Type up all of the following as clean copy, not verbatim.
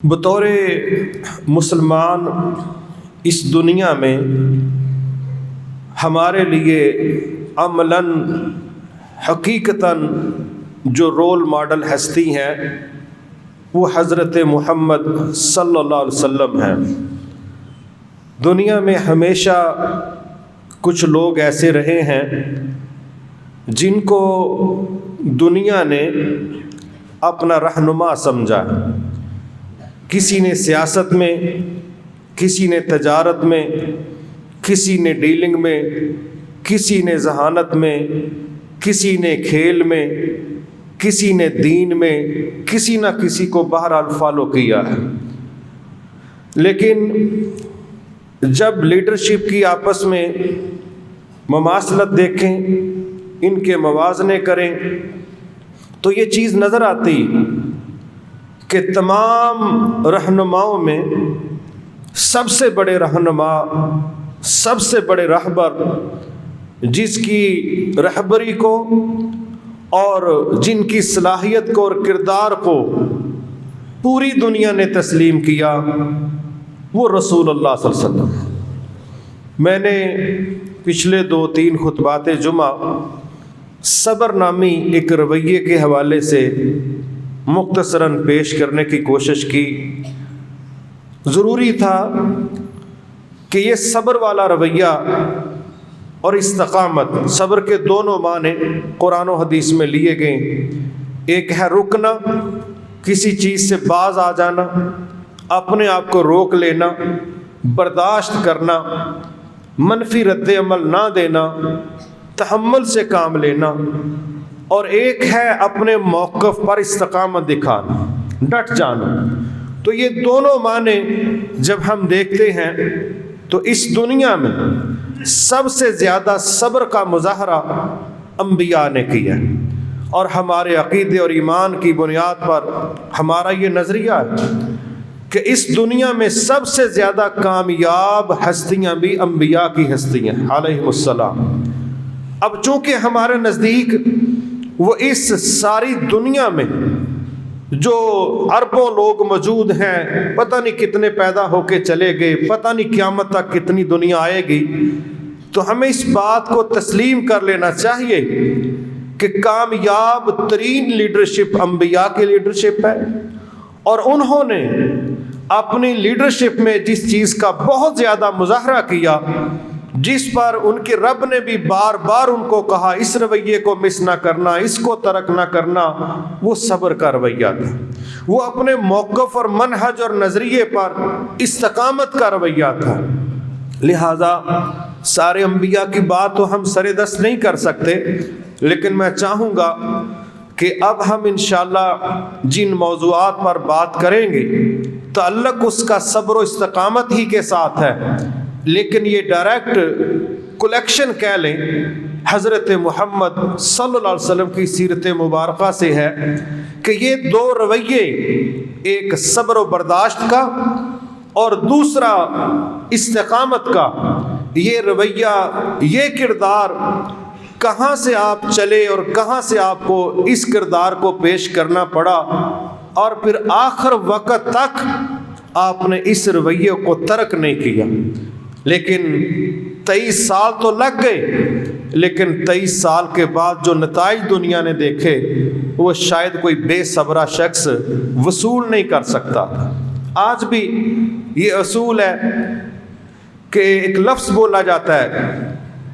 بطور مسلمان اس دنیا میں ہمارے لیے عملاً حقیقتاً جو رول ماڈل ہستی ہیں وہ حضرت محمد صلی اللہ علیہ وسلم ہیں۔ دنیا میں ہمیشہ کچھ لوگ ایسے رہے ہیں جن کو دنیا نے اپنا رہنما سمجھا، کسی نے سیاست میں، کسی نے تجارت میں، کسی نے ڈیلنگ میں، کسی نے ذہانت میں، کسی نے کھیل میں، کسی نے دین میں، کسی نہ کسی کو بہرحال فالو کیا ہے۔ لیکن جب لیڈرشپ کی آپس میں مماثلت دیکھیں، ان کے موازنے کریں تو یہ چیز نظر آتی کہ تمام رہنماؤں میں سب سے بڑے رہنما، سب سے بڑے رہبر، جس کی رہبری کو اور جن کی صلاحیت کو اور کردار کو پوری دنیا نے تسلیم کیا، وہ رسول اللہ صلی اللہ علیہ وسلم۔ میں نے پچھلے 2-3 خطبات جمعہ صبر نامی ایک رویے کے حوالے سے مختصراً پیش کرنے کی کوشش کی۔ ضروری تھا کہ یہ صبر والا رویہ اور استقامت، صبر کے دونوں معنی قرآن و حدیث میں لیے گئے۔ ایک ہے رکنا، کسی چیز سے باز آ جانا، اپنے آپ کو روک لینا، برداشت کرنا، منفی رد عمل نہ دینا، تحمل سے کام لینا، اور ایک ہے اپنے موقف پر استقامت دکھانا، ڈٹ جانا۔ تو یہ دونوں معنی جب ہم دیکھتے ہیں تو اس دنیا میں سب سے زیادہ صبر کا مظاہرہ انبیاء نے کیا ہے، اور ہمارے عقیدے اور ایمان کی بنیاد پر ہمارا یہ نظریہ ہے کہ اس دنیا میں سب سے زیادہ کامیاب ہستیاں بھی انبیاء کی ہستیاں علیہم السلام۔ اب چونکہ ہمارے نزدیک وہ اس ساری دنیا میں جو اربوں لوگ موجود ہیں، پتہ نہیں کتنے پیدا ہو کے چلے گئے، پتہ نہیں قیامت تک کتنی دنیا آئے گی، تو ہمیں اس بات کو تسلیم کر لینا چاہیے کہ کامیاب ترین لیڈرشپ انبیاء کی لیڈرشپ ہے، اور انہوں نے اپنی لیڈرشپ میں جس چیز کا بہت زیادہ مظاہرہ کیا، جس پر ان کے رب نے بھی بار بار ان کو کہا اس رویے کو مس نہ کرنا، اس کو ترک نہ کرنا، وہ صبر کا رویہ تھا۔ وہ اپنے موقف اور منہج اور نظریے پر استقامت کا رویہ تھا۔ لہذا سارے انبیاء کی بات تو ہم سر دست نہیں کر سکتے، لیکن میں چاہوں گا کہ اب ہم انشاءاللہ جن موضوعات پر بات کریں گے تعلق اس کا صبر و استقامت ہی کے ساتھ ہے، لیکن یہ ڈائریکٹ کلیکشن کہہ لیں حضرت محمد صلی اللہ علیہ وسلم کی سیرت مبارکہ سے ہے کہ یہ دو رویے، ایک صبر و برداشت کا اور دوسرا استقامت کا، یہ رویہ، یہ کردار کہاں سے آپ چلے اور کہاں سے آپ کو اس کردار کو پیش کرنا پڑا، اور پھر آخر وقت تک آپ نے اس رویے کو ترک نہیں کیا۔ لیکن 23 سال تو لگ گئے، لیکن 23 سال کے بعد جو نتائج دنیا نے دیکھے وہ شاید کوئی بے صبرہ شخص وصول نہیں کر سکتا تھا۔ آج بھی یہ اصول ہے کہ ایک لفظ بولا جاتا ہے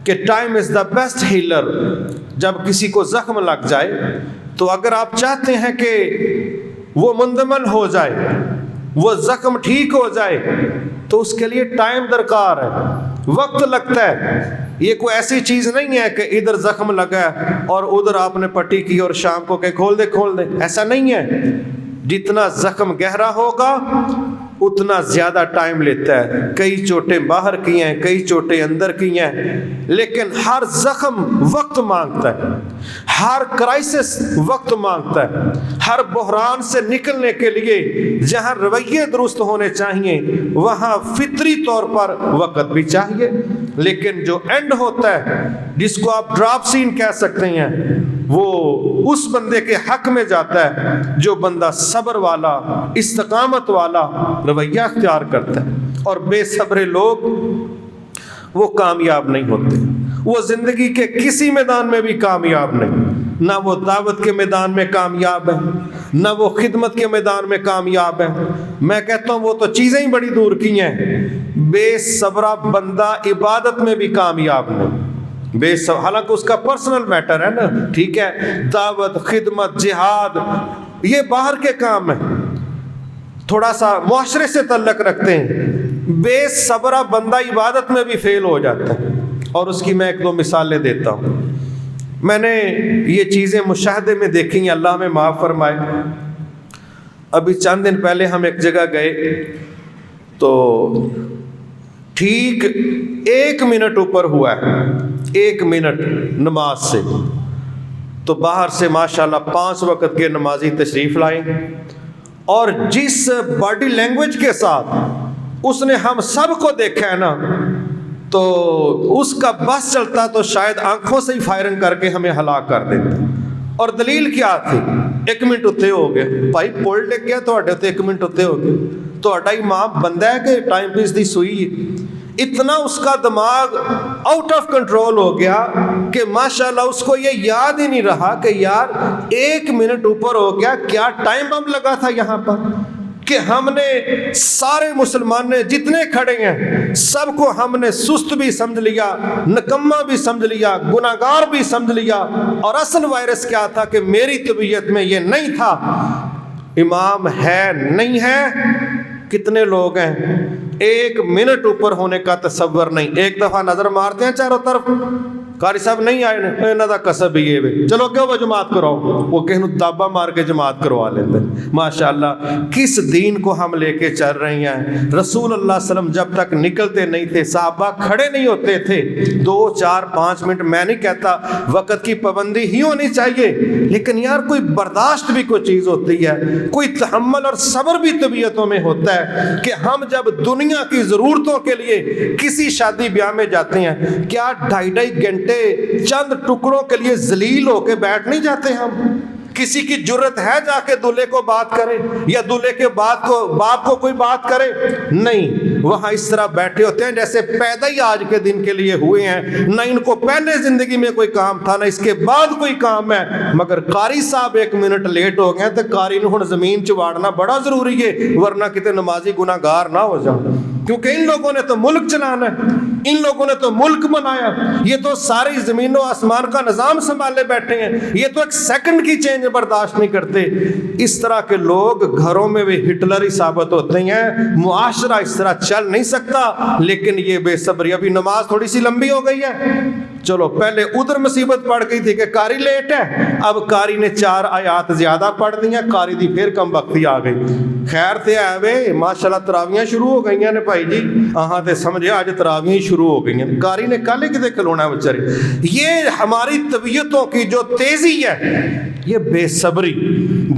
کہ time is the best healer. جب کسی کو زخم لگ جائے تو اگر آپ چاہتے ہیں کہ وہ مندمل ہو جائے، وہ زخم ٹھیک ہو جائے، تو اس کے لیے ٹائم درکار ہے، وقت لگتا ہے۔ یہ کوئی ایسی چیز نہیں ہے کہ ادھر زخم لگا ہے اور ادھر آپ نے پٹی کی اور شام کو کہ کھول دے، ایسا نہیں ہے۔ جتنا زخم گہرا ہوگا اتنا زیادہ ٹائم لیتا ہے۔ کئی چوٹیں باہر کی ہیں، کئی چوٹیں اندر کی ہیں، لیکن ہر زخم وقت مانگتا ہے، ہر کرائسس وقت مانگتا ہے۔ ہر بحران سے نکلنے کے لیے جہاں رویے درست ہونے چاہیے وہاں فطری طور پر وقت بھی چاہیے، لیکن جو اینڈ ہوتا ہے، جس کو آپ ڈراپ سین کہہ سکتے ہیں، وہ اس بندے کے حق میں جاتا ہے جو بندہ صبر والا، استقامت والا رویہ اختیار کرتا ہے. اور بے صبر لوگ وہ کامیاب نہیں ہوتے، وہ زندگی کے کسی میدان میں بھی کامیاب نہیں. نہ وہ دعوت کے میدان میں کامیاب ہے، نہ وہ خدمت کے میدان میں کامیاب ہے. میں کہتا ہوں وہ تو چیزیں ہی بڑی دور کی ہیں. بے صبرہ بندہ عبادت میں بھی کامیاب نہیں. حالانکہ اس کا پرسنل میٹر ہے نا، ٹھیک ہے، دعوت، خدمت، جہاد یہ باہر کے کام ہیں، تھوڑا سا معاشرے سے تعلق رکھتے ہیں. بے صبرہ بندہ عبادت میں بھی فیل ہو جاتا ہے. اور اس کی میں ایک دو مثالیں دیتا ہوں. میں نے یہ چیزیں مشاہدے میں دیکھی ہیں، اللہ میں معاف فرمائے. ابھی چند دن پہلے ہم ایک جگہ گئے تو ٹھیک 1 منٹ اوپر ہوا ہے، 1 منٹ نماز سے، تو باہر سے ماشاءاللہ 5 وقت کے نمازی تشریف لائے، اور جس باڈی لینگویج کے ساتھ اس نے ہم سب کو دیکھا ہے نا، تو اس کا بس چلتا تو شاید آنکھوں سے ہی فائرنگ کر کے ہمیں ہلاک کر دیتا. اور دلیل کیا تھی؟ 1 منٹ اتنے ہو گئے. بھائی پول ٹک گیا تو 1 منٹ اتنے ہو گئے. تو امام بندہ ہے کہ ٹائم پیس دی سوئی. اتنا اس کا دماغ آؤٹ آف کنٹرول ہو گیا کہ ماشاءاللہ اس کو یہ یاد ہی نہیں رہا کہ یار 1 منٹ اوپر ہو گیا، کیا ٹائم بم لگا تھا یہاں پر، کہ ہم نے سارے مسلمان نے جتنے کھڑے ہیں سب کو ہم نے سست بھی سمجھ لیا، نکما بھی سمجھ لیا، گناہگار بھی سمجھ لیا. اور اصل وائرس کیا تھا کہ میری طبیعت میں یہ نہیں تھا. امام ہے نہیں ہے، کتنے لوگ ہیں 1 منٹ اوپر ہونے کا تصور نہیں. ایک دفعہ نظر مارتے ہیں چاروں طرف، قاری صاحب نہیں آئے انہوں دا کسب ہی ہے، چلو کیوں وہ جماعت کراؤ، وہ کہیں دابا مار کے جماعت کروا لیتے. ماشاءاللہ کس دین کو ہم لے کے چل رہے ہیں. رسول اللہ صلی اللہ علیہ وسلم جب تک نکلتے نہیں تھے صحابہ کھڑے نہیں ہوتے تھے 2 4 5 منٹ. میں نہیں کہتا وقت کی پابندی ہی ہونی چاہیے، لیکن یار کوئی برداشت بھی کوئی چیز ہوتی ہے، کوئی تحمل اور صبر بھی طبیعتوں میں ہوتا ہے کہ ہم جب دنیا کی ضرورتوں کے لیے کسی شادی بیاہ میں جاتے ہیں، کیا 2.5 گھنٹے چند ٹکڑوں کے لیے ذلیل ہو کے بیٹھ نہیں جاتے ہم؟ کسی کی جرت ہے جا کے دولہے کو بات کرے یا دولہے کے باپ کو کوئی بات کرے؟ نہیں، وہاں اس طرح بیٹھے ہوتے ہیں جیسے پیدا ہی آج کے دن کے لیے ہوئے ہیں. نہ ان کو پہلے زندگی میں کوئی کام تھا، نہ اس کے بعد کوئی کام ہے. مگر قاری صاحب 1 منٹ لیٹ ہو گئے تو قاری نے ہن زمین چواڑنا بڑا ضروری ہے، ورنہ کتے نمازی گناہگار نہ ہو جاؤ. کیونکہ ان لوگوں نے تو ملک چلانا ہے، ان لوگوں نے تو ملک بنایا، یہ تو ساری زمین و آسمان کا نظام سنبھالے بیٹھے ہیں، یہ تو 1 سیکنڈ کی چینج برداشت نہیں کرتے. اس طرح کے لوگ گھروں میں بھی ہٹلر ہی ثابت ہوتے ہیں. معاشرہ اس طرح چل نہیں سکتا. لیکن یہ بے صبری. ابھی نماز تھوڑی سی لمبی ہو گئی ہے، چلو پہلے ادھر مصیبت پڑ گئی تھی کہ قاری لیٹ ہے، اب قاری نے 4 آیات زیادہ پڑھ دی ہیں، قاری دی پھر کم وقتی آ گئی. خیر تے ہے وے ماشاءاللہ تراویاں شروع ہو گئی ہیں نے بھائی جی، ہاں تے سمجھے آج تراویاں شروع ہو گئی ہیں. قاری نے کل ہی کتے کھلونا ہے بچارے. یہ ہماری طبیعتوں کی جو تیزی ہے، یہ بے صبری.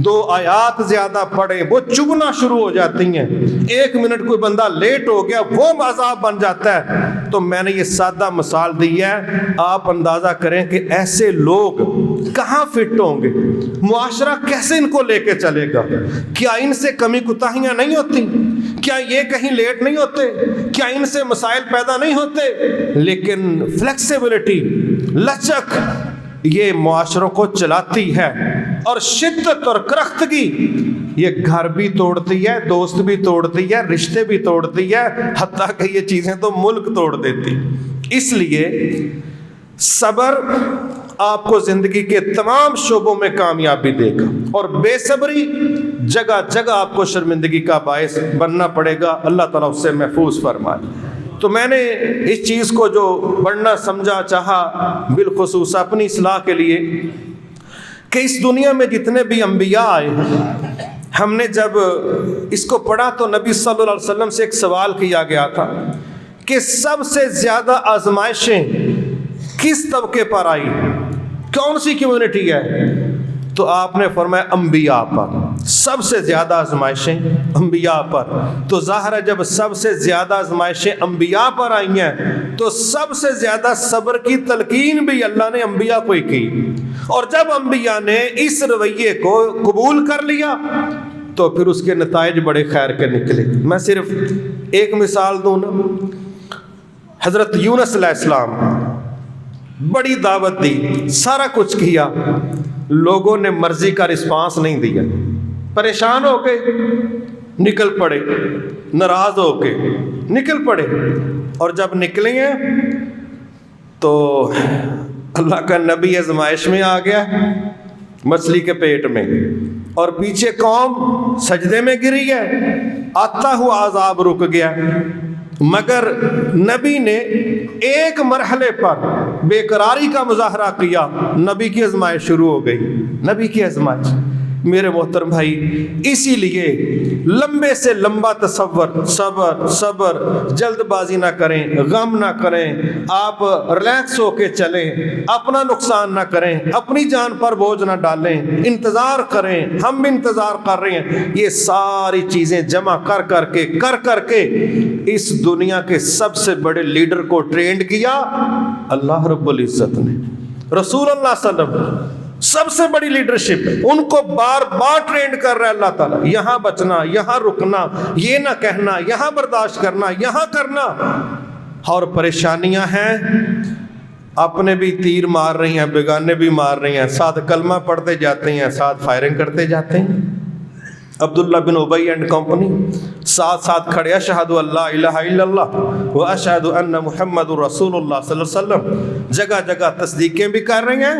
2 آیات زیادہ پڑھیں وہ چبھنا شروع ہو جاتی ہیں. 1 منٹ کوئی بندہ لیٹ ہو گیا وہ عذاب بن جاتا ہے. تو میں نے یہ سادہ مثال دی ہے، آپ اندازہ کریں کہ ایسے لوگ کہاں فٹ ہوں گے، معاشرہ کیسے ان کو لے کے چلے گا. کیا ان سے کمی کوتاہیاں نہیں ہوتی؟ کیا یہ کہیں لیٹ نہیں ہوتے؟ کیا ان سے مسائل پیدا نہیں ہوتے؟ لیکن فلیکسیبلٹی، لچک، یہ معاشروں کو چلاتی ہے. اور شدت اور کرختگی یہ گھر بھی توڑتی ہے، دوست بھی توڑتی ہے، رشتے بھی توڑتی ہے، حتیٰ کہ یہ چیزیں تو ملک توڑ دیتی. اس لیے صبر آپ کو زندگی کے تمام شعبوں میں کامیابی دے گا، اور بے صبری جگہ جگہ آپ کو شرمندگی کا باعث بننا پڑے گا. اللہ تعالیٰ اس سے محفوظ فرمائے. تو میں نے اس چیز کو جو پڑھنا سمجھا چاہا بالخصوص اپنی اصلاح کے لیے کہ اس دنیا میں جتنے بھی انبیاء آئے ہیں، ہم نے جب اس کو پڑھا تو نبی صلی اللہ علیہ وسلم سے ایک سوال کیا گیا تھا کہ سب سے زیادہ آزمائشیں کس طبقے پر آئی، کون سی کمیونٹی ہے؟ تو آپ نے فرمایا انبیاء پر. سب سے زیادہ آزمائشیں انبیاء پر، تو ظاہر ہے جب سب سے زیادہ آزمائشیں انبیاء پر آئی ہیں تو سب سے زیادہ صبر کی تلقین بھی اللہ نے انبیاء کو ہی کی، اور جب انبیاء نے اس رویے کو قبول کر لیا تو پھر اس کے نتائج بڑے خیر کے نکلے۔ میں صرف ایک مثال دوں نا، حضرت یونس علیہ السلام بڑی دعوت دی، سارا کچھ کیا، لوگوں نے مرضی کا رسپانس نہیں دیا، پریشان ہو کے نکل پڑے، ناراض ہو کے نکل پڑے، اور جب نکلے ہیں تو اللہ کا نبی آزمائش میں آ گیا مچھلی کے پیٹ میں، اور پیچھے قوم سجدے میں گری ہے، آتا ہوا عذاب رک گیا، مگر نبی نے ایک مرحلے پر بے قراری کا مظاہرہ کیا، نبی کی آزمائش شروع ہو گئی، نبی کی آزمائش۔ میرے محترم بھائی، اسی لیے لمبے سے لمبا تصور، صبر صبر، جلد بازی نہ کریں، غم نہ کریں، آپ ریلیکس ہو کے چلیں، اپنا نقصان نہ کریں، اپنی جان پر بوجھ نہ ڈالیں، انتظار کریں، ہم بھی انتظار کر رہے ہیں۔ یہ ساری چیزیں جمع کر کے اس دنیا کے سب سے بڑے لیڈر کو ٹرینڈ کیا اللہ رب العزت نے، رسول اللہ صلی اللہ علیہ وسلم، سب سے بڑی لیڈرشپ، ان کو بار بار ٹرینڈ کر رہا ہے اللہ تعالیٰ، یہاں بچنا، یہاں رکنا، یہ نہ کہنا، یہاں برداشت کرنا، یہاں کرنا۔ اور پریشانیاں ہیں، اپنے بھی تیر مار رہی ہیں، بیگانے بھی مار رہی ہیں، ساتھ کلمہ پڑھتے جاتے ہیں، ساتھ فائرنگ کرتے جاتے ہیں۔ عبداللہ بن ابی اینڈ کمپنی ساتھ کھڑے، اشہد ان لا الہ الا اللہ و اشہد ان محمد رسول اللہ صلی اللہ علیہ وسلم، جگہ جگہ تصدیقیں بھی کر رہے ہیں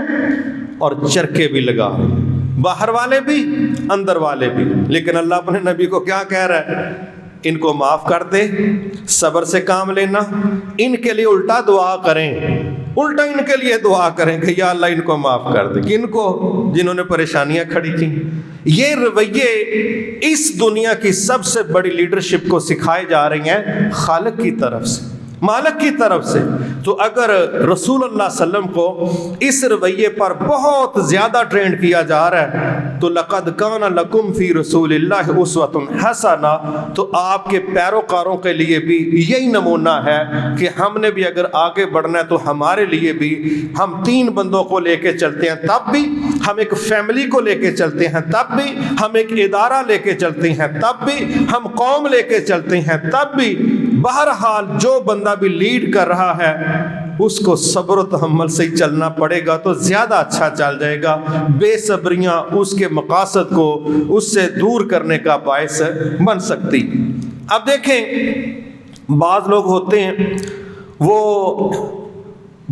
اور چرکے بھی لگا رہے ہیں، باہر والے بھی اندر والے بھی۔ لیکن اللہ اپنے نبی کو کیا کہہ رہا ہے؟ ان کو معاف کر دے، صبر سے کام لینا، ان کے لیے الٹا دعا کریں، الٹا ان کے لیے دعا کریں کہ یا اللہ ان کو معاف کر دے، کن کو؟ جنہوں نے پریشانیاں کھڑی تھیں۔ یہ رویے اس دنیا کی سب سے بڑی لیڈرشپ کو سکھائے جا رہی ہیں خالق کی طرف سے، مالک کی طرف سے۔ تو اگر رسول اللہ صلی اللہ علیہ وسلم کو اس رویے پر بہت زیادہ ٹرینڈ کیا جا رہا ہے تو لقد کان لکم فی رسول اللہ اسوۃ حسنہ، تو آپ کے پیروکاروں کے لیے بھی یہی نمونہ ہے کہ ہم نے بھی اگر آگے بڑھنا ہے تو ہمارے لیے بھی، ہم 3 بندوں کو لے کے چلتے ہیں تب بھی، ہم ایک فیملی کو لے کے چلتے ہیں تب بھی، ہم ایک ادارہ لے کے چلتے ہیں تب بھی، ہم قوم لے کے چلتے ہیں تب بھی، بہرحال جو بندہ بھی لیڈ کر رہا ہے اس کو صبر و تحمل سے ہی چلنا پڑے گا تو زیادہ اچھا چل جائے گا۔ بے صبریاں اس کے مقاصد کو اس سے دور کرنے کا باعث بن سکتی۔ اب دیکھیں، بعض لوگ ہوتے ہیں وہ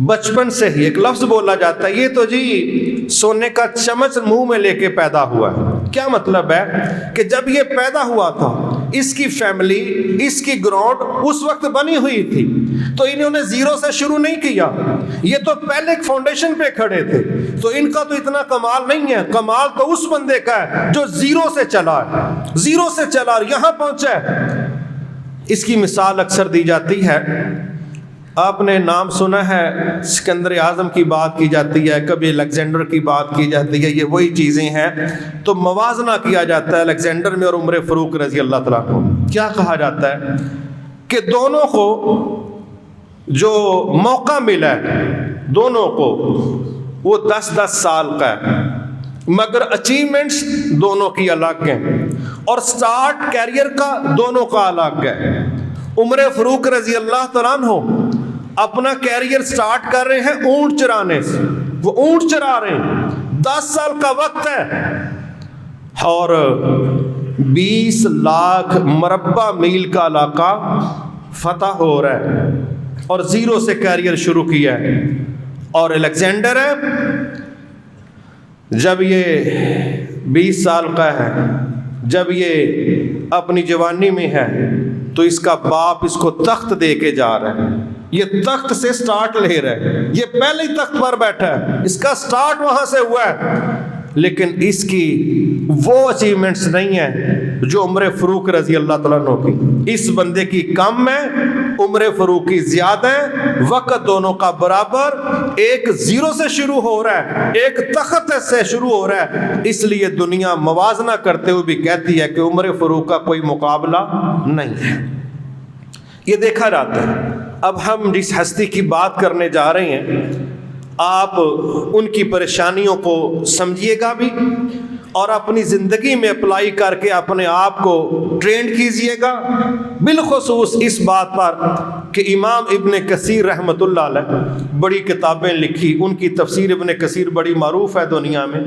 بچپن سے ہی ایک لفظ بولا جاتا ہے، یہ تو جی سونے کا چمچ منہ میں لے کے پیدا ہوا ہے۔ کیا مطلب ہے؟ کہ جب یہ پیدا ہوا تھا اس کی فیملی، اس کی گراؤنڈ اس وقت بنی ہوئی تھی، تو انہوں نے زیرو سے شروع نہیں کیا، یہ تو پہلے ایک فاؤنڈیشن پہ کھڑے تھے، تو ان کا تو اتنا کمال نہیں ہے، کمال تو اس بندے کا ہے جو زیرو سے چلا ہے، زیرو سے چلا اور یہاں پہنچا ہے۔ اس کی مثال اکثر دی جاتی ہے، آپ نے نام سنا ہے، سکندر اعظم کی بات کی جاتی ہے، کبھی الیگزینڈر کی بات کی جاتی ہے، یہ وہی چیزیں ہیں۔ تو موازنہ کیا جاتا ہے الیگزینڈر میں اور عمر فاروق رضی اللہ تعالیٰ کو۔ کیا کہا جاتا ہے کہ دونوں کو جو موقع ملا ہے، دونوں کو وہ 10-10 سال کا ہے، مگر اچیومنٹس دونوں کی الگ ہیں، اور سٹارٹ کیریئر کا دونوں کا الگ ہے۔ عمر فاروق رضی اللہ تعالیٰ عنہ اپنا کیریئر سٹارٹ کر رہے ہیں اونٹ چرانے سے، وہ اونٹ چرا رہے ہیں، 10 سال کا وقت ہے، اور 20 لاکھ مربع میل کا علاقہ فتح ہو رہا ہے، اور زیرو سے کیریئر شروع کیا ہے۔ اور الیگزینڈر ہے، جب یہ 20 سال کا ہے، جب یہ اپنی جوانی میں ہے، تو اس کا باپ اس کو تخت دے کے جا رہا ہے، یہ تخت سے سٹارٹ لے رہا ہے، یہ پہلے ہی تخت پر بیٹھا ہے، اس کا سٹارٹ وہاں سے ہوا ہے، لیکن اس کی وہ اچیومنٹس نہیں ہیں جو عمر فاروق رضی اللہ تعالیٰ عنہ کی، اس بندے کی کم ہے، عمر فاروق کی زیادہ ہے، وقت دونوں کا برابر، ایک زیرو سے شروع ہو رہا ہے، ایک تخت سے شروع ہو رہا ہے، اس لیے دنیا موازنہ کرتے ہوئے بھی کہتی ہے کہ عمر فاروق کا کوئی مقابلہ نہیں ہے۔ یہ دیکھا جاتا ہے۔ اب ہم جس ہستی کی بات کرنے جا رہے ہیں، آپ ان کی پریشانیوں کو سمجھیے گا بھی اور اپنی زندگی میں اپلائی کر کے اپنے آپ کو ٹرینڈ کیجیے گا، بالخصوص اس بات پر کہ امام ابن کثیر رحمۃ اللہ علیہ بڑی کتابیں لکھی، ان کی تفسیر ابن کثیر بڑی معروف ہے دنیا میں۔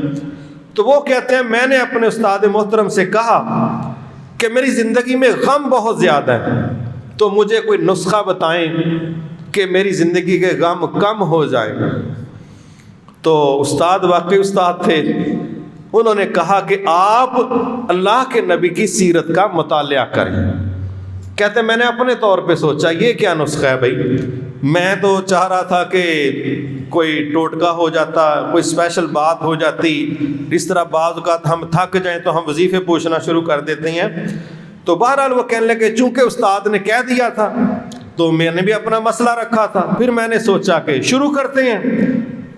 تو وہ کہتے ہیں میں نے اپنے استاد محترم سے کہا کہ میری زندگی میں غم بہت زیادہ ہے، تو مجھے کوئی نسخہ بتائیں کہ میری زندگی کے غم کم ہو جائیں۔ تو استاد واقعی استاد تھے، انہوں نے کہا کہ آپ اللہ کے نبی کی سیرت کا مطالعہ کریں۔ کہتے میں نے اپنے طور پہ سوچا یہ کیا نسخہ ہے بھائی، میں تو چاہ رہا تھا کہ کوئی ٹوٹکا ہو جاتا، کوئی اسپیشل بات ہو جاتی، اس طرح بعض اوقات ہم تھک جائیں تو ہم وظیفے پوچھنا شروع کر دیتے ہیں۔ تو بہرحال وہ کہنے لگے چونکہ استاد نے کہہ دیا تھا تو میں نے بھی اپنا مسئلہ رکھا تھا، پھر میں نے سوچا کہ شروع کرتے ہیں۔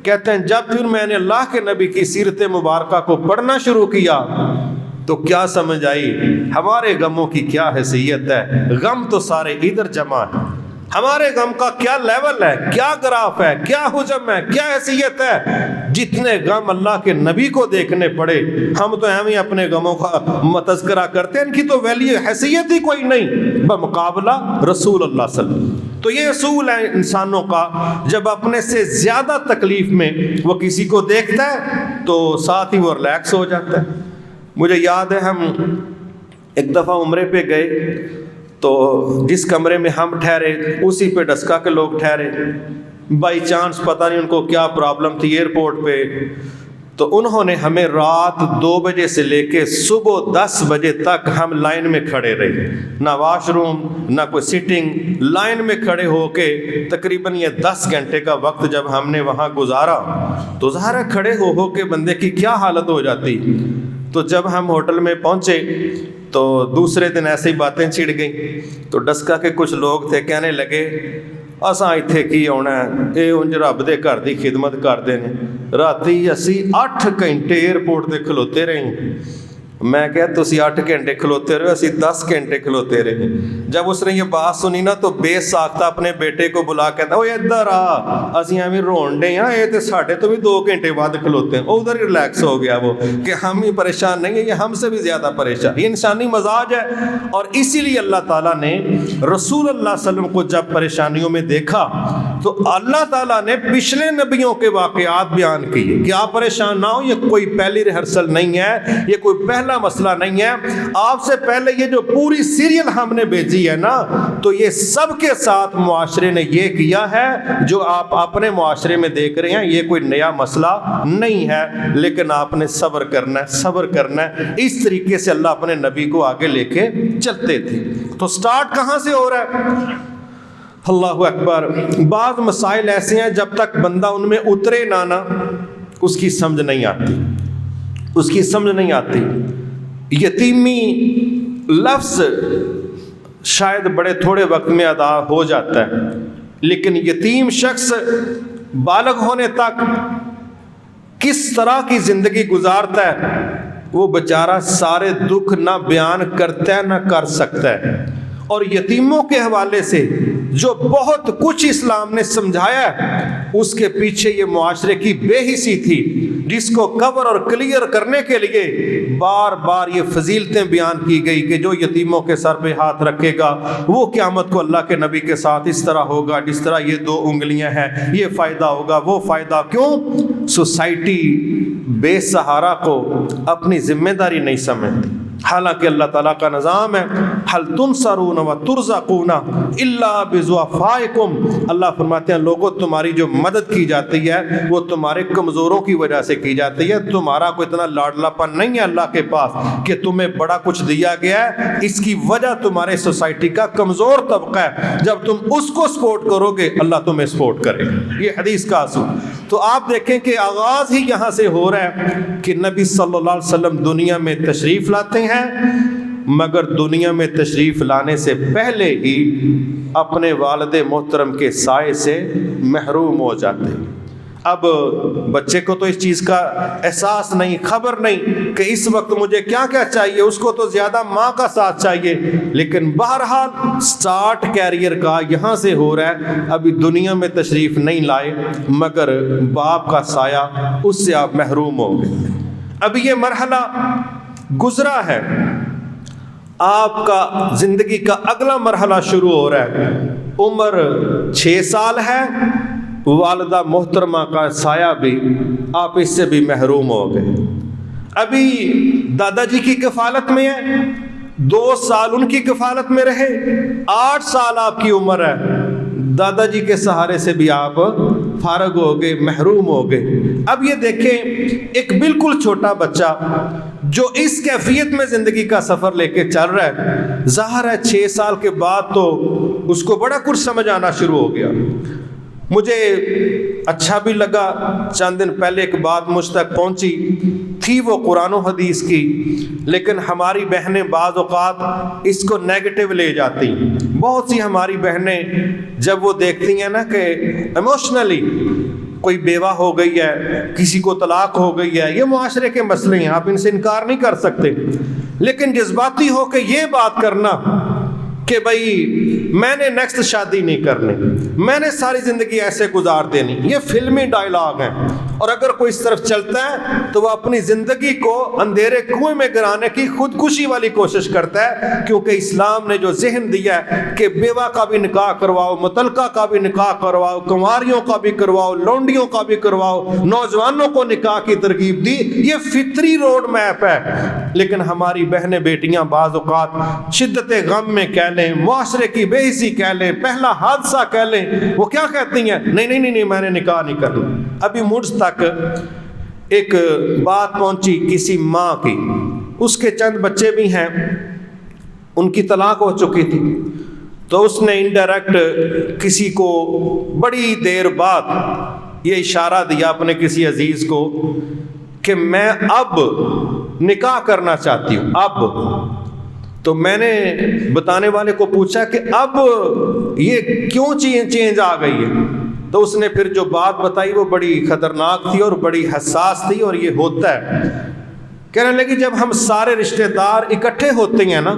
کہتے ہیں جب پھر میں نے اللہ کے نبی کی سیرت مبارکہ کو پڑھنا شروع کیا تو کیا سمجھ آئی ہمارے غموں کی کیا حیثیت ہے۔ غم تو سارے ادھر جمع ہیں، ہمارے غم کا کیا لیول ہے، کیا گراف ہے، کیا حجم ہے، کیا حیثیت ہے۔ جتنے غم اللہ کے نبی کو دیکھنے پڑے، ہم تو ہم ہی اپنے غموں کا تذکرہ کرتے ہیں، ان کی تو ویلیو حیثیت ہی کوئی نہیں بمقابلہ رسول اللہ صلی اللہ علیہ وسلم۔ تو یہ اصول ہے انسانوں کا، جب اپنے سے زیادہ تکلیف میں وہ کسی کو دیکھتا ہے تو ساتھ ہی وہ ریلیکس ہو جاتا ہے۔ مجھے یاد ہے ہم ایک دفعہ عمرے پہ گئے تو جس کمرے میں ہم ٹھہرے اسی پہ ڈسکا کے لوگ ٹھہرے، بائی چانس پتہ نہیں ان کو کیا پرابلم تھی ایئرپورٹ پہ، تو انہوں نے ہمیں رات 2 بجے سے لے کے صبح 10 بجے تک ہم لائن میں کھڑے رہے، نہ واش روم نہ کوئی سٹنگ، لائن میں کھڑے ہو کے تقریباً یہ 10 گھنٹے کا وقت جب ہم نے وہاں گزارا تو ظاہر ہے کھڑے ہو کے بندے کی کیا حالت ہو جاتی۔ تو جب ہم ہوٹل میں پہنچے تو دوسرے دن ایسے ہی باتیں چھڑ گئیں، تو ڈسکا کے کچھ لوگ تھے کہنے لگے اساں ایتھے کی ہونا ہے، اے انج رب دے گھر دی خدمت کردے نے، راتی اسی 8 گھنٹے ایئرپورٹ تے کھلوتے رہے۔ میں کہا تسی 8 گھنٹے کھلوتے رہے، اسی 10 گھنٹے کھلوتے رہے۔ جب اس نے یہ بات سنی نا تو بے ساختہ اپنے بیٹے کو بلا کہتا اوے ادھر آ، اسی ہمیں رون ڈے ہاں، یہ تے ساڈے تو بھی 2 گھنٹے بعد کھلوتے ہیں۔ ادھر ہی ریلیکس ہو گیا وہ کہ ہم ہی پریشان نہیں ہیں، یہ ہم سے بھی زیادہ پریشان۔ یہ انسانی مزاج ہے، اور اسی لیے اللہ تعالیٰ نے رسول اللہ صلی اللہ علیہ وسلم کو جب پریشانیوں میں دیکھا تو اللہ تعالیٰ نے پچھلے نبیوں کے واقعات بیان کیے کہ آپ پریشان نہ ہو، یہ کوئی پہلی ریہرسل نہیں ہے، یہ کوئی پہلا مسئلہ نہیں ہے۔ آپ سے پہلے یہ جو پوری سیریل ہم نے بھیجی ہے نا، تو یہ سب کے ساتھ معاشرے نے یہ کیا ہے جو آپ اپنے معاشرے میں دیکھ رہے ہیں، یہ کوئی نیا مسئلہ نہیں ہے، لیکن آپ نے صبر کرنا ہے، صبر کرنا ہے۔ اس طریقے سے اللہ اپنے نبی کو آگے لے کے چلتے تھے۔ تو سٹارٹ کہاں سے ہو رہا ہے؟ اللہ اکبر۔ بعض مسائل ایسے ہیں جب تک بندہ ان میں اترے نہ اس کی سمجھ نہیں آتی، اس کی سمجھ نہیں آتی۔ یتیمی لفظ شاید بڑے تھوڑے وقت میں ادا ہو جاتا ہے، لیکن یتیم شخص بالغ ہونے تک کس طرح کی زندگی گزارتا ہے وہ بیچارہ سارے دکھ نہ بیان کرتا ہے نہ کر سکتا ہے۔ اور یتیموں کے حوالے سے جو بہت کچھ اسلام نے سمجھایا ہے اس کے پیچھے یہ معاشرے کی بے حسی تھی، جس کو کور اور کلیئر کرنے کے لیے بار بار یہ فضیلتیں بیان کی گئی کہ جو یتیموں کے سر پہ ہاتھ رکھے گا وہ قیامت کو اللہ کے نبی کے ساتھ اس طرح ہوگا جس طرح یہ 2 انگلیاں ہیں، یہ فائدہ ہوگا وہ فائدہ۔ کیوں؟ سوسائٹی بے سہارا کو اپنی ذمہ داری نہیں سمجھتی، حالانکہ اللہ تعالیٰ کا نظام ہے حل تنصرون و ترزقون الا بضعفائکم۔ اللہ فرماتے ہیں لوگوں تمہاری جو مدد کی جاتی ہے وہ تمہارے کمزوروں کی وجہ سے کی جاتی ہے، تمہارا کوئی اتنا لاڈلا پن نہیں ہے اللہ کے پاس کہ تمہیں بڑا کچھ دیا گیا ہے، اس کی وجہ تمہارے سوسائٹی کا کمزور طبقہ ہے، جب تم اس کو سپورٹ کرو گے اللہ تمہیں سپورٹ کرے گا۔ یہ حدیث کا اصول۔ تو آپ دیکھیں کہ آغاز ہی یہاں سے ہو رہا ہے کہ نبی صلی اللہ علیہ وسلم دنیا میں تشریف لاتے ہیں مگر دنیا میں تشریف لانے سے پہلے ہی اپنے والد محترم کے سائے سے محروم ہو جاتے ہیں۔ اب بچے کو تو اس چیز کا احساس نہیں، خبر نہیں کہ اس وقت مجھے کیا کیا چاہیے، اس کو تو زیادہ ماں کا ساتھ چاہیے، لیکن بہرحال سٹارٹ کیریئر کا یہاں سے ہو رہا ہے۔ ابھی دنیا میں تشریف نہیں لائے مگر باپ کا سایہ، اس سے آپ محروم ہو گئے۔ ابھی یہ مرحلہ گزرا ہے، آپ کا زندگی کا اگلا مرحلہ شروع ہو رہا ہے۔ عمر 6 سال ہے، والدہ محترمہ کا سایہ بھی، آپ اس سے بھی محروم ہو گئے۔ ابھی دادا جی کی کفالت میں ہے، 2 سال ان کی کفالت میں رہے، 8 سال آپ کی عمر ہے، دادا جی کے سہارے سے بھی آپ فارغ ہو گئے، محروم ہو گئے۔ اب یہ دیکھیں ایک بالکل چھوٹا بچہ جو اس کیفیت میں زندگی کا سفر لے کے چل رہا ہے، ظاہر ہے 6 سال کے بعد تو اس کو بڑا کچھ سمجھ آنا شروع ہو گیا۔ مجھے اچھا بھی لگا، چند دن پہلے ایک بات مجھ تک پہنچی تھی، وہ قرآن و حدیث کی، لیکن ہماری بہنیں بعض اوقات اس کو نیگیٹو لے جاتی ہیں۔ بہت سی ہماری بہنیں جب وہ دیکھتی ہیں نا کہ ایموشنلی کوئی بیوہ ہو گئی ہے، کسی کو طلاق ہو گئی ہے، یہ معاشرے کے مسئلے ہیں، آپ ان سے انکار نہیں کر سکتے، لیکن جذباتی ہو کے یہ بات کرنا کہ بھائی میں نے نیکسٹ شادی نہیں کرنی، میں نے ساری زندگی ایسے گزار دینی، یہ فلمی ڈائلاگ ہیں، اور اگر کوئی اس طرف چلتا ہے تو وہ اپنی زندگی کو اندھیرے کنویں میں گرانے کی خودکشی والی کوشش کرتا ہے، کیونکہ اسلام نے جو ذہن دیا ہے کہ بیوہ کا بھی نکاح کرواؤ، مطلقہ کا بھی نکاح کرواؤ، کنواریوں کا بھی کرواؤ، لونڈیوں کا بھی کرواؤ، نوجوانوں کو نکاح کی ترغیب دی، یہ فطری روڈ میپ ہے۔ لیکن ہماری بہنیں بیٹیاں بعض اوقات شدت غم میں کہہ لیں، معاشرے کی بے عزتی کہہ لیں، پہلا حادثہ کہہ لیں، وہ کیا کہتی ہیں، نہیں میں نے نکاح نہیں کرنا۔ ابھی مجھ تک ایک بات پہنچی کسی ماں کی، اس کے چند بچے بھی ہیں، ان کی طلاق ہو چکی تھی، تو اس نے انڈائریکٹ کسی کو بڑی دیر بعد یہ اشارہ دیا اپنے کسی عزیز کو کہ میں اب نکاح کرنا چاہتی ہوں۔ اب تو میں نے بتانے والے کو پوچھا کہ اب یہ کیوں چینج آ گئی ہے، تو اس نے پھر جو بات بتائی وہ بڑی خطرناک تھی اور بڑی حساس تھی، اور یہ ہوتا ہے، کہنے لگی جب ہم سارے رشتہ دار اکٹھے ہوتے ہیں نا،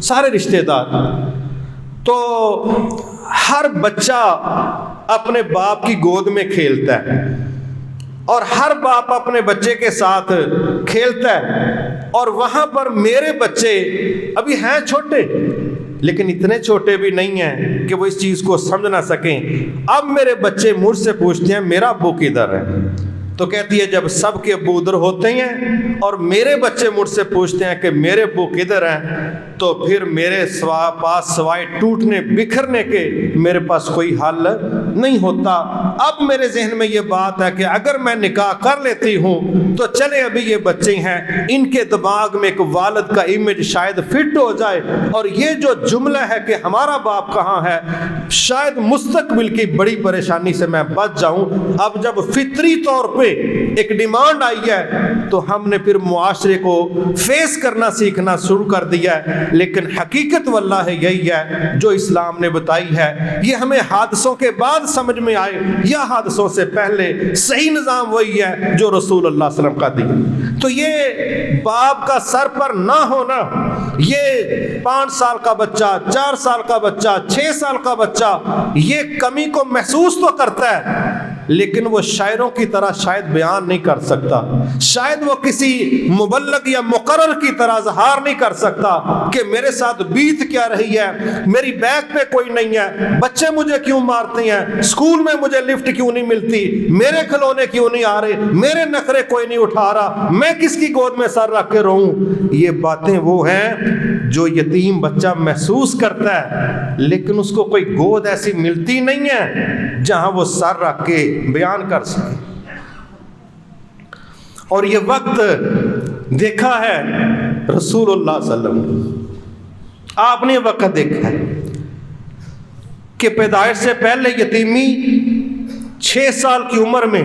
سارے رشتہ دار، تو ہر بچہ اپنے باپ کی گود میں کھیلتا ہے، اور ہر باپ اپنے بچے کے ساتھ کھیلتا ہے، اور وہاں پر میرے بچے ابھی ہیں چھوٹے، لیکن اتنے چھوٹے بھی نہیں ہیں کہ وہ اس چیز کو سمجھ نہ سکیں۔ اب میرے بچے مجھ سے پوچھتے ہیں میرا ابو کدھر ہے، تو کہتی ہے جب سب کے ابو ادھر ہوتے ہیں اور میرے بچے مجھ سے پوچھتے ہیں کہ میرے ابو کدھر ہیں، تو پھر میرے پاس سوائے ٹوٹنے بکھرنے کے میرے پاس کوئی حل نہیں ہوتا۔ اب میرے ذہن میں یہ بات ہے کہ اگر میں نکاح کر لیتی ہوں تو چلے ابھی یہ بچے ہیں، ان کے دماغ میں ایک والد کا امیج شاید فٹ ہو جائے، اور یہ جو جملہ ہے کہ ہمارا باپ کہاں ہے، شاید مستقبل کی بڑی پریشانی سے میں بچ جاؤں۔ اب جب فطری طور پہ ایک ڈیمانڈ آئی ہے تو ہم نے پھر معاشرے کو فیس کرنا سیکھنا شروع کر دیا ہے، لیکن حقیقت واللہ یہی ہے جو اسلام نے بتائی ہے۔ یہ ہمیں حادثوں کے بعد سمجھ میں آئے یا حادثوں سے پہلے، صحیح نظام وہی ہے جو رسول اللہ صلی اللہ علیہ وسلم کا دیا۔ تو یہ باپ کا سر پر نہ ہونا، یہ 5 سال کا بچہ، 4 سال کا بچہ، 6 سال کا بچہ یہ کمی کو محسوس تو کرتا ہے، لیکن وہ شاعروں کی طرح شاید بیان نہیں کر سکتا، شاید وہ کسی مبلغ یا مقرر کی طرح اظہار نہیں کر سکتا کہ میرے ساتھ بیت کیا رہی ہے، میری بیک پہ کوئی نہیں ہے، بچے مجھے کیوں مارتے ہیں، اسکول میں مجھے لفٹ کیوں نہیں ملتی، میرے کھلونے کیوں نہیں آ رہے، میرے نخرے کوئی نہیں اٹھا رہا، میں کس کی گود میں سر رکھ کے رہوں۔ یہ باتیں وہ ہیں جو یتیم بچہ محسوس کرتا ہے، لیکن اس کو کوئی گود ایسی ملتی نہیں ہے جہاں وہ سر رکھ کے بیان کر سکے۔ اور یہ وقت دیکھا ہے رسول اللہ صلی اللہ علیہ وسلم، آپ نے وقت دیکھا ہے کہ پیدائش سے پہلے یتیمی، 6 سال کی عمر میں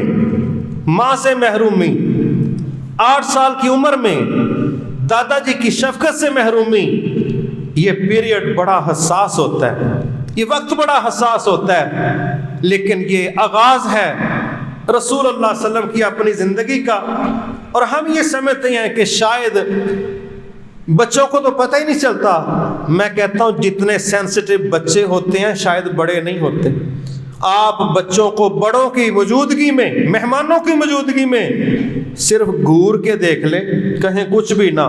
ماں سے محرومی، 8 سال کی عمر میں دادا جی کی شفقت سے محرومی، یہ پیریڈ بڑا حساس ہوتا ہے، یہ وقت بڑا حساس ہوتا ہے، لیکن یہ آغاز ہے رسول اللہ صلی اللہ علیہ وسلم کی اپنی زندگی کا۔ اور ہم یہ سمجھتے ہیں کہ شاید بچوں کو تو پتہ ہی نہیں چلتا، میں کہتا ہوں جتنے سینسٹیو بچے ہوتے ہیں شاید بڑے نہیں ہوتے۔ آپ بچوں کو بڑوں کی موجودگی میں، مہمانوں کی موجودگی میں صرف گور کے دیکھ لے، کہیں کچھ بھی نہ،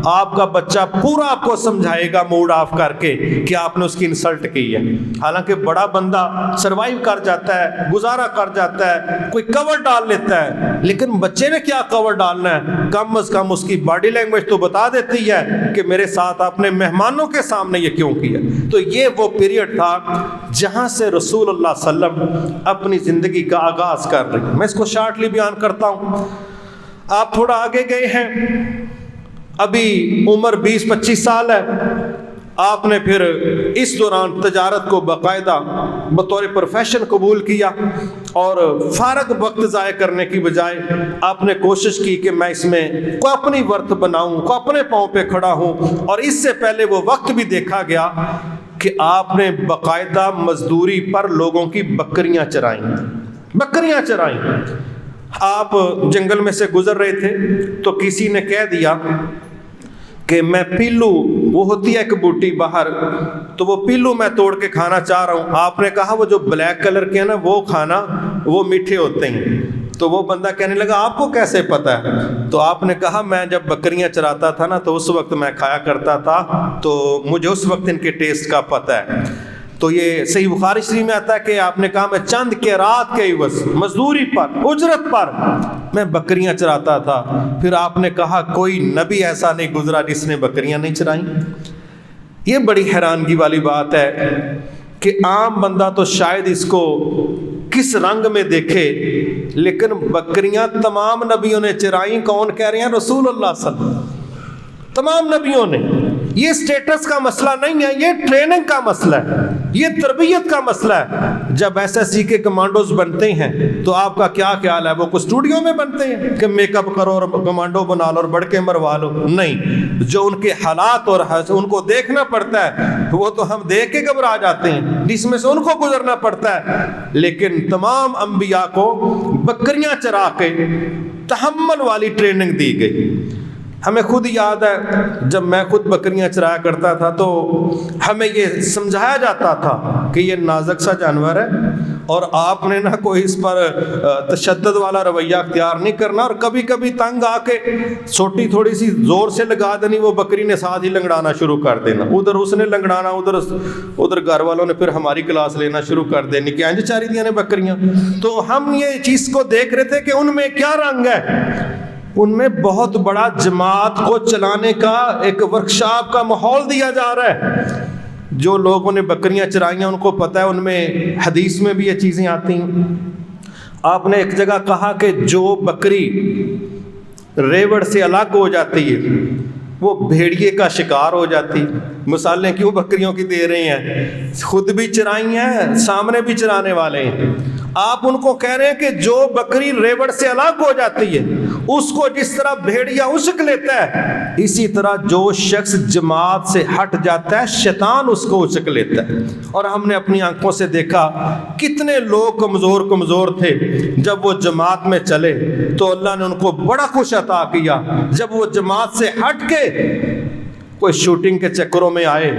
آپ کا بچہ پورا آپ کو سمجھائے گا موڈ آف کر کے کہ آپ نے اس کی انسلٹ کی ہے۔ حالانکہ بڑا بندہ سروائیو کر جاتا ہے، گزارا کر جاتا ہے، کوئی کور ڈال لیتا ہے، لیکن بچے نے کیا کور ڈالنا ہے؟ کم از کم اس کی باڈی لینگویج تو بتا دیتی ہے کہ میرے ساتھ آپ نے مہمانوں کے سامنے یہ کیوں کیا۔ تو یہ وہ پیریڈ تھا جہاں سے رسول اللہ صلی اللہ علیہ وسلم اپنی زندگی کا آغاز کر رہے ہیں۔ میں اس کو شارٹلی بیان کرتا ہوں۔ آپ تھوڑا آگے گئے ہیں، ابھی عمر 20-25 سال ہے، آپ نے پھر اس دوران تجارت کو باقاعدہ بطور پروفیشن قبول کیا، اور فارغ وقت ضائع کرنے کی بجائے آپ نے کوشش کی کہ میں اس میں کوئی اپنی ورتھ بناؤں، کوئی اپنے پاؤں پہ کھڑا ہوں۔ اور اس سے پہلے وہ وقت بھی دیکھا گیا کہ آپ نے باقاعدہ مزدوری پر لوگوں کی بکریاں چرائیں۔ آپ جنگل میں سے گزر رہے تھے تو کسی نے کہہ دیا کہ میں پیلو، وہ ہوتی ہے ایک بوٹی باہر، تو وہ پیلو میں توڑ کے کھانا چاہ رہا ہوں۔ آپ نے کہا وہ جو بلیک کلر کے ہیں نا وہ کھانا، وہ میٹھے ہوتے ہیں۔ تو وہ بندہ کہنے لگا آپ کو کیسے پتہ ہے؟ تو آپ نے کہا میں جب بکریاں چراتا تھا نا تو اس وقت میں کھایا کرتا تھا، تو مجھے اس وقت ان کے ٹیسٹ کا پتہ ہے۔ تو یہ صحیح بخاری شریف میں آتا ہے کہ آپ نے کہا میں چند کے رات کے عوض، مزدوری پر، اجرت پر میں بکریاں چراتا تھا۔ پھر آپ نے کہا کوئی نبی ایسا نہیں گزرا جس نے بکریاں نہیں چرائیں۔ یہ بڑی حیرانگی والی بات ہے کہ عام بندہ تو شاید اس کو کس رنگ میں دیکھے، لیکن بکریاں تمام نبیوں نے چرائیں۔ کون کہہ رہے ہیں؟ رسول اللہ صلی اللہ علیہ وسلم، تمام نبیوں نے۔ یہ سٹیٹس کا مسئلہ نہیں ہے، یہ ٹریننگ کا مسئلہ ہے، یہ تربیت کا مسئلہ ہے۔ جب SSC کے کمانڈوز بنتے ہیں تو آپ کا کیا خیال ہے؟ وہ کوئی اسٹوڈیو میں بنتے ہیں کہ میک اپ کرو اور کمانڈو بنا لو اور بڑھ کے مروا لو؟ نہیں، جو ان کے حالات اور ان کو دیکھنا پڑتا ہے وہ تو ہم دیکھ کے گھبرا جاتے ہیں، جس میں سے ان کو گزرنا پڑتا ہے۔ لیکن تمام انبیاء کو بکریاں چرا کے تحمل والی ٹریننگ دی گئی۔ ہمیں خود یاد ہے جب میں خود بکریاں چرایا کرتا تھا تو ہمیں یہ سمجھایا جاتا تھا کہ یہ نازک سا جانور ہے اور آپ نے نہ کوئی اس پر تشدد والا رویہ اختیار نہیں کرنا، اور کبھی کبھی تنگ آ کے چھوٹی تھوڑی سی زور سے لگا دینی، وہ بکری نے ساتھ ہی لنگڑانا شروع کر دینا، ادھر اس نے لنگڑانا، ادھر گھر والوں نے پھر ہماری کلاس لینا شروع کر دینی کہ انج چاری دیا نے بکریاں۔ تو ہم یہ چیز کو دیکھ رہے تھے کہ ان میں کیا رنگ ہے۔ ان میں بہت بڑا جماعت کو چلانے کا ایک ورکشاپ کا ماحول دیا جا رہا ہے۔ جو لوگوں نے بکریاں چرائیاں ان کو پتہ ہے، ان میں حدیث میں بھی یہ چیزیں آتی ہیں۔ آپ نے ایک جگہ کہا کہ جو بکری ریوڑ سے الگ ہو جاتی ہے وہ بھیڑیے کا شکار ہو جاتی۔ مثالیں کیوں بکریوں کی دے رہے ہیں؟ خود بھی چرائی ہیں، سامنے بھی چرانے والے ہیں۔ آپ ان کو کہہ رہے ہیں کہ جو بکری ریوڑ سے الگ ہو جاتی ہے اس کو جس طرح بھیڑیا اشک لیتا ہے، اسی طرح جو شخص جماعت سے ہٹ جاتا ہے شیطان اس کو اشک لیتا ہے۔ اور ہم نے اپنی آنکھوں سے دیکھا کتنے لوگ کمزور تھے، جب وہ جماعت میں چلے تو اللہ نے ان کو بڑا کچھ عطا کیا۔ جب وہ جماعت سے ہٹ کے کوئی شوٹنگ کے چکروں میں آئے،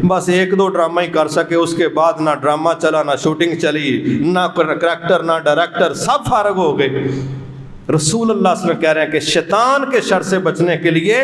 بس ایک دو ڈرامہ ہی کر سکے، اس کے بعد نہ ڈرامہ چلا، نہ شوٹنگ چلی، نہ کریکٹر، نہ ڈائریکٹر، سب فارغ ہو گئے۔ رسول اللہ صلی اللہ علیہ وسلم کہہ رہے ہیں کہ شیطان کے شر سے بچنے کے لیے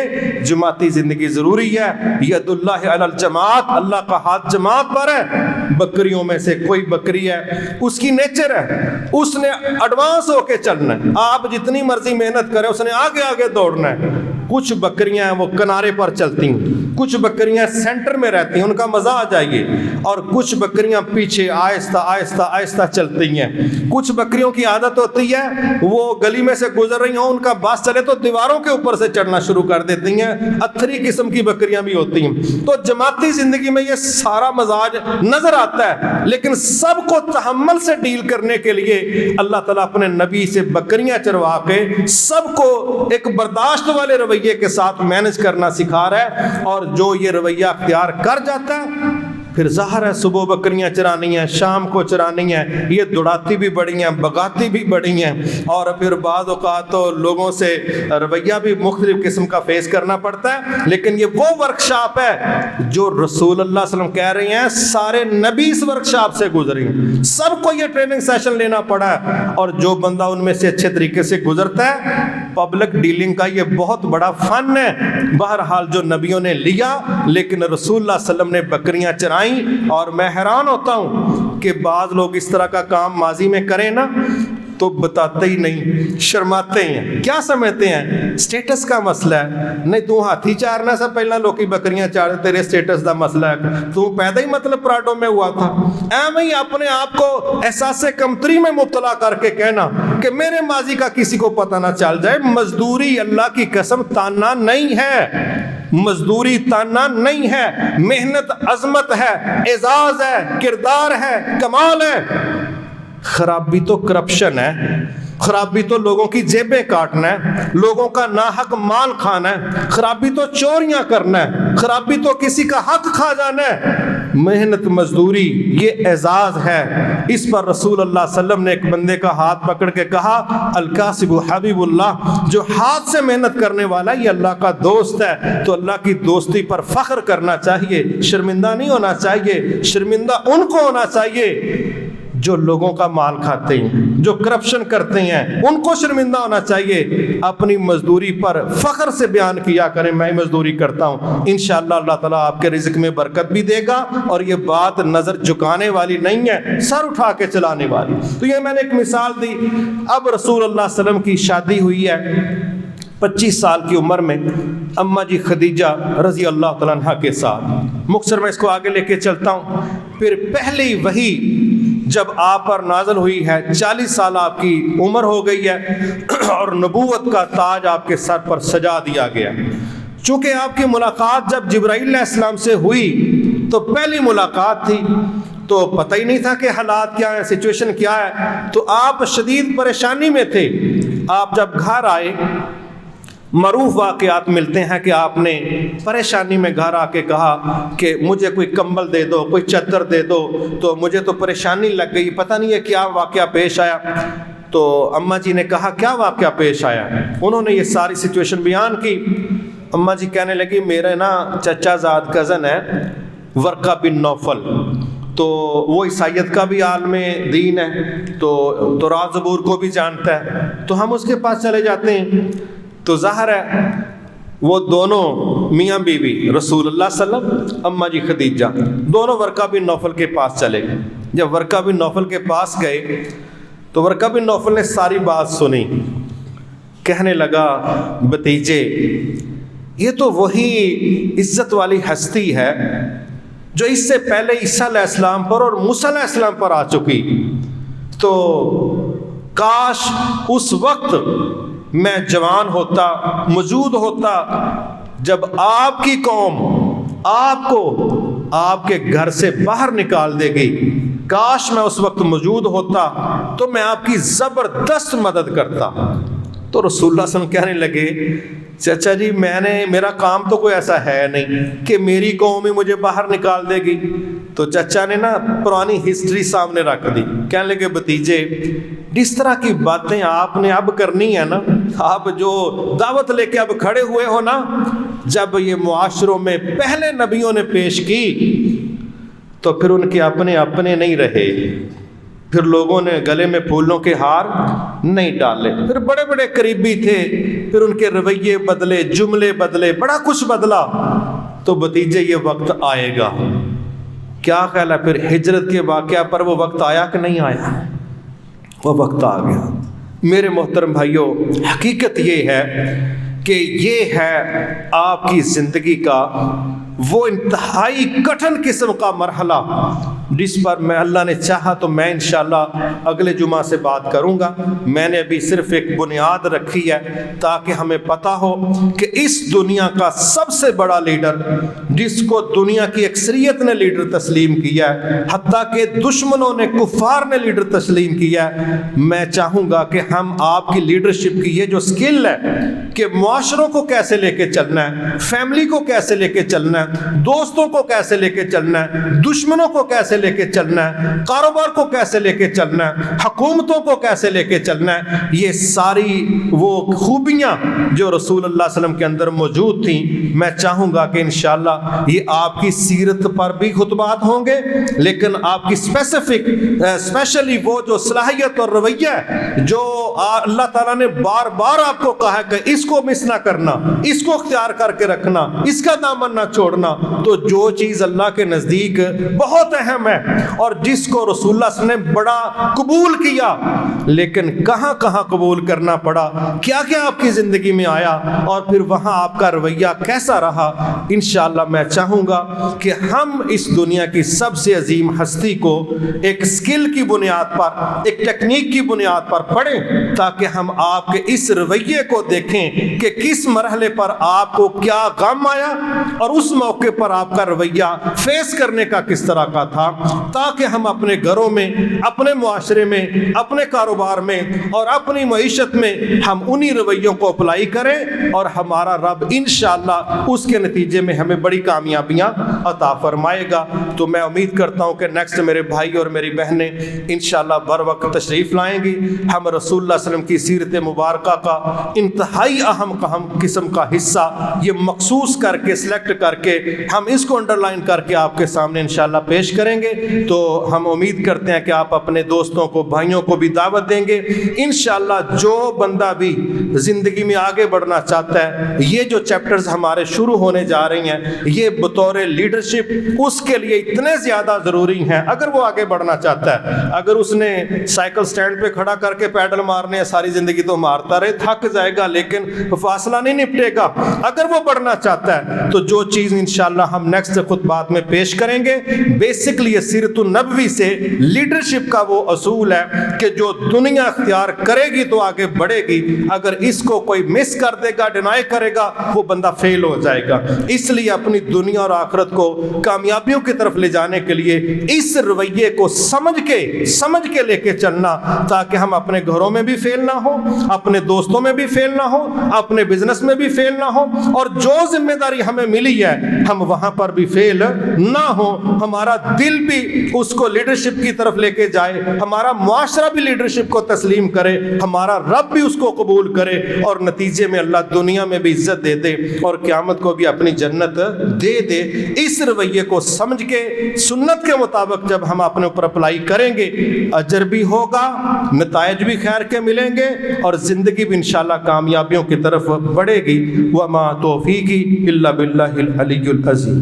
جماعتی زندگی ضروری ہے۔ ید اللہ علی الجماعت، اللہ کا ہاتھ جماعت پر ہے۔ بکریوں میں سے کوئی بکری ہے، اس کی نیچر ہے، اس نے ایڈوانس ہو کے چلنا ہے، آپ جتنی مرضی محنت کریں اس نے آگے آگے دوڑنا ہے۔ کچھ بکریاں ہیں وہ کنارے پر چلتی ہیں، کچھ بکریاں سینٹر میں رہتی ہیں، ان کا مزہ آ جائیے، اور کچھ بکریاں پیچھے آہستہ آہستہ آہستہ چلتی ہیں۔ کچھ بکریوں کی عادت ہوتی ہے وہ گلی میں سے گزر رہی ہوں، ان کا بس چلے تو دیواروں کے اوپر سے چڑھنا شروع کر دیتی ہیں۔ اتھری قسم کی بکریاں بھی ہوتی ہیں۔ تو جماعتی زندگی میں یہ سارا مزاج نظر آتا ہے، لیکن سب کو تحمل سے ڈیل کرنے کے لیے اللہ تعالیٰ اپنے نبی سے بکریاں چروا کے سب کو ایک برداشت والے رویے رویے کے ساتھ مینج کرنا سکھا رہا ہے، اور جو یہ رویہ اختیار کر جاتا ہے پھر ظاہر ہے صبح بکریاں چرانی ہیں، شام کو چرانی ہیں، یہ دوڑاتی بھی بڑی ہیں، بگاتی بھی بڑی ہیں، اور پھر بعض اوقات تو لوگوں سے رویہ بھی مختلف قسم کا فیس کرنا پڑتا ہے۔ لیکن یہ وہ ورکشاپ ہے جو رسول اللہ صلی اللہ علیہ وسلم کہہ رہے ہیں سارے نبی اس ورکشاپ سے گزرے ہیں، سب کو یہ ٹریننگ سیشن لینا پڑا ہے، اور جو بندہ ان میں سے اچھے طریقے سے گزرتا ہے، پبلک ڈیلنگ کا یہ بہت بڑا فن ہے۔ بہرحال جو نبیوں نے لیا، لیکن رسول اللہ صلی اللہ علیہ وسلم نے بکریاں چرائیں، اور میں حیران ہوتا ہوں کہ بعض لوگ اس طرح کا کام ماضی میں کریں نا تو بتاتے ہی نہیں، شرماتے ہیں، کیا سمجھتے ہیں سٹیٹس کا مسئلہ ہے۔ نہیں تو ہاتھی چارنا سے پہلا لوکی بکریاں چار، تیرے سٹیٹس دا مسئلہ ہے، تو پیدا ہی مطلب پراڈو میں ہوا تھا۔ ایویں ہی اپنے آپ کو احساس کمتری میں مبتلا کر کے کہنا کہ میرے ماضی کا کسی کو پتہ نہ چل جائے۔ مزدوری اللہ کی قسم تانا نہیں ہے، مزدوری تانا نہیں ہے، محنت عظمت ہے، اعزاز ہے، کردار ہے، کمال ہے۔ خرابی تو کرپشن ہے، خرابی تو لوگوں کی جیبیں کاٹنا ہے، لوگوں کا ناحق مال کھانا ہے، خرابی تو چوریاں کرنا ہے، خرابی تو کسی کا حق کھا جانا ہے۔ محنت مزدوری یہ اعزاز ہے۔ اس پر رسول اللہ صلی اللہ علیہ وسلم نے ایک بندے کا ہاتھ پکڑ کے کہا الکاسب حبیب اللہ، جو ہاتھ سے محنت کرنے والا یہ اللہ کا دوست ہے۔ تو اللہ کی دوستی پر فخر کرنا چاہیے، شرمندہ نہیں ہونا چاہیے۔ شرمندہ ان کو ہونا چاہیے جو لوگوں کا مال کھاتے ہیں، جو کرپشن کرتے ہیں، ان کو شرمندہ ہونا چاہیے۔ اپنی مزدوری پر فخر سے بیان کیا کریں میں مزدوری کرتا ہوں، انشاءاللہ اللہ تعالیٰ آپ کے رزق میں برکت بھی دے گا، اور یہ بات نظر جھکانے والی نہیں ہے، سر اٹھا کے چلانے والی۔ تو یہ میں نے ایک مثال دی۔ اب رسول اللہ صلی اللہ علیہ وسلم کی شادی ہوئی ہے 25 سال کی عمر میں اماں جی خدیجہ رضی اللہ تعالیٰ عنہ کے ساتھ۔ مختصر میں اس کو آگے لے کے چلتا ہوں۔ پھر پہلی وحی جب آپ پر نازل ہوئی ہے، 40 سال آپ کی عمر ہو گئی ہے، اور نبوت کا تاج آپ کے سر پر سجا دیا گیا۔ چونکہ آپ کی ملاقات جب جبرائیل علیہ السلام سے ہوئی تو پہلی ملاقات تھی، تو پتہ ہی نہیں تھا کہ حالات کیا ہیں، سچویشن کیا ہے، تو آپ شدید پریشانی میں تھے۔ آپ جب گھر آئے، معروف واقعات ملتے ہیں کہ آپ نے پریشانی میں گھر آ کے کہا کہ مجھے کوئی کمبل دے دو، کوئی چادر دے دو، تو مجھے تو پریشانی لگ گئی، پتہ نہیں ہے کیا واقعہ پیش آیا۔ تو اماں جی نے کہا کیا واقعہ پیش آیا؟ انہوں نے یہ ساری سچویشن بیان کی۔ اماں جی کہنے لگی میرے نا چچا زاد کزن ہے ورقہ بن نوفل، تو وہ عیسائیت کا بھی عالم دین ہے، تو تورات زبور کو بھی جانتا ہے، تو ہم اس کے پاس چلے جاتے ہیں۔ تو ظاہر ہے وہ دونوں میاں بیوی رسول اللہ صلی اللہ علیہ وسلم، اماں جی خدیجہ، دونوں ورقہ بن نوفل کے پاس چلے گئے۔ جب ورقہ بن نوفل کے پاس گئے تو ورقہ بن نوفل نے ساری بات سنی، کہنے لگا بھتیجے یہ تو وہی عزت والی ہستی ہے جو اس سے پہلے عیسیٰ علیہ السلام پر اور موسیٰ علیہ السلام پر آ چکی، تو کاش اس وقت میں جوان ہوتا، موجود ہوتا جب آپ کی قوم آپ کو آپ کے گھر سے باہر نکال دے گی، کاش میں اس وقت موجود ہوتا تو میں آپ کی زبردست مدد کرتا۔ تو رسول اللہ صلی اللہ علیہ وسلم کہنے لگے چچا جی میرا کام تو کوئی ایسا ہے نہیں کہ میری قوم ہی مجھے باہر نکال دے گی۔ تو چچا نے نا پرانی ہسٹری سامنے رکھ دی، کہنے لگے بھتیجے جس طرح کی باتیں آپ نے اب کرنی ہے نا، آپ جو دعوت لے کے اب کھڑے ہوئے ہو نا، جب یہ معاشروں میں پہلے نبیوں نے پیش کی تو پھر ان کے اپنے نہیں رہے، پھر لوگوں نے گلے میں پھولوں کے ہار نہیں ڈالے، پھر بڑے بڑے قریبی تھے، پھر ان کے رویے بدلے، جملے بدلے، بڑا کچھ بدلا۔ تو بھتیجے یہ وقت آئے گا، کیا خیال ہے پھر ہجرت کے واقعہ پر وہ وقت آیا کہ نہیں آیا؟ وہ وقت آ گیا۔ میرے محترم بھائیوں، حقیقت یہ ہے کہ یہ ہے آپ کی زندگی کا وہ انتہائی کٹھن قسم کا مرحلہ جس پر میں اللہ نے چاہا تو میں انشاءاللہ اگلے جمعہ سے بات کروں گا. میں نے ابھی صرف ایک بنیاد رکھی ہے تاکہ ہمیں پتہ ہو کہ اس دنیا کا سب سے بڑا لیڈر جس کو دنیا کی اکثریت نے لیڈر تسلیم کیا ہے, حتیٰ کہ دشمنوں نے, کفار نے لیڈر تسلیم کیا ہے, میں چاہوں گا کہ ہم آپ کی لیڈرشپ کی یہ جو سکل ہے کہ معاشروں کو کیسے لے کے چلنا ہے, فیملی کو کیسے لے کے چلنا ہے, دوستوں کو کیسے لے کے چلنا ہے, دشمنوں کو کیسے لے کے چلنا ہے, کاروبار کو کیسے لے کے چلنا ہے, حکومتوں کو کیسے لے کے چلنا ہے, یہ ساری وہ خوبیاں جو رسول اللہ صلی اللہ علیہ وسلم کے اندر موجود تھیں, میں چاہوں گا کہ انشاءاللہ یہ آپ کی سیرت پر بھی خطبات ہوں گے, لیکن آپ کی اسپیشلی وہ جو صلاحیت اور رویہ ہے جو اللہ تعالیٰ نے بار بار آپ کو کہا ہے کہ اس کو مس نہ کرنا, اس کو اختیار کر کے رکھنا, اس کا دامن نہ چھوڑنا, تو جو چیز اللہ کے نزدیک بہت اہم ہے اور جس کو رسول اللہ صلی اللہ علیہ وسلم نے بڑا قبول کیا, لیکن کہاں کہاں قبول کرنا پڑا, کیا کیا آپ کی زندگی میں آیا اور پھر وہاں آپ کا رویہ کیسا رہا, انشاءاللہ میں چاہوں گا کہ ہم اس دنیا کی سب سے عظیم ہستی کو ایک سکل کی بنیاد پر, ایک ٹیکنیک کی بنیاد پر پڑھیں تاکہ ہم آپ کے اس رویے کو دیکھیں کہ کس مرحلے پر آپ کو کیا غم آیا اور اس موقع پر آپ کا رویہ فیس کرنے کا کس طرح کا تھا, تاکہ ہم اپنے گھروں میں, اپنے معاشرے میں, اپنے کاروبار میں اور اپنی معیشت میں ہم انہی رویوں کو اپلائی کریں اور ہمارا رب انشاءاللہ اس کے نتیجے میں ہمیں بڑی کامیابیاں عطا فرمائے گا. تو میں امید کرتا ہوں کہ نیکسٹ میرے بھائی اور میری بہنیں انشاءاللہ بر وقت تشریف لائیں گی. ہم رسول اللہ صلی اللہ علیہ وسلم کی سیرت مبارکہ کا انتہائی اہم قسم کا حصہ یہ مخصوص کر کے, سلیکٹ کر کے, ہم اس کو انڈرلائن کر کے آپ کے سامنے انشاءاللہ پیش کریں گے. تو ہم امید کرتے ہیں کہ آپ اپنے دوستوں کو, بھائیوں کو بھی دعوت دیں گے. انشاءاللہ جو بندہ بھی زندگی میں آگے بڑھنا چاہتا ہے, یہ جو چیپٹرز ہمارے شروع ہونے جا رہی ہیں یہ بطور لیڈرشپ اس کے لیے اتنے زیادہ ضروری ہیں. اگر وہ آگے بڑھنا چاہتا ہے, اگر اس نے سائیکل سٹینڈ پہ کھڑا کر کے پیڈل مارنے ہیں ساری زندگی تو مارتا رہے, تھک جائے گا لیکن فاصلہ نہیں نپٹے گا. اگر وہ بڑھنا چاہتا ہے تو جو چیز انشاءاللہ ہم نیکسٹ خطبات میں پیش کریں گے, بیسکلی یہ سیرت النبوی سے لیڈرشپ کا وہ اصول ہے کہ جو دنیا اختیار کرے گی تو آگے بڑھے گی, اگر اس کو کوئی مس کر دے گا, ڈینائی کرے گا, وہ بندہ فیل ہو جائے گا. اس لیے اپنی دنیا اور آخرت کو کامیابیوں کی طرف لے جانے کے لیے اس رویے کو سمجھ کے لے کے چلنا, تاکہ ہم اپنے گھروں میں بھی فیل نہ ہو, اپنے دوستوں میں بھی فیل نہ ہو, اپنے بزنس میں بھی فیل نہ ہو, اور جو ذمہ داری ہمیں ملی ہے ہم وہاں پر بھی فیل نہ ہو. ہمارا دل بھی اس کو لیڈرشپ کی طرف لے کے جائے, ہمارا معاشرہ بھی لیڈرشپ کو تسلیم کرے, ہمارا رب بھی اس کو قبول کرے, اور نتیجے میں اللہ دنیا میں بھی عزت دے دے اور قیامت کو بھی اپنی جنت دے دے. اس رویے کو سمجھ کے سنت کے مطابق جب ہم اپنے اوپر اپلائی کریں گے, اجر بھی ہوگا, نتائج بھی خیر کے ملیں گے, اور زندگی بھی انشاءاللہ کامیابیوں کی طرف بڑھے گی. وما توفیقی الا باللہ العلی العظیم.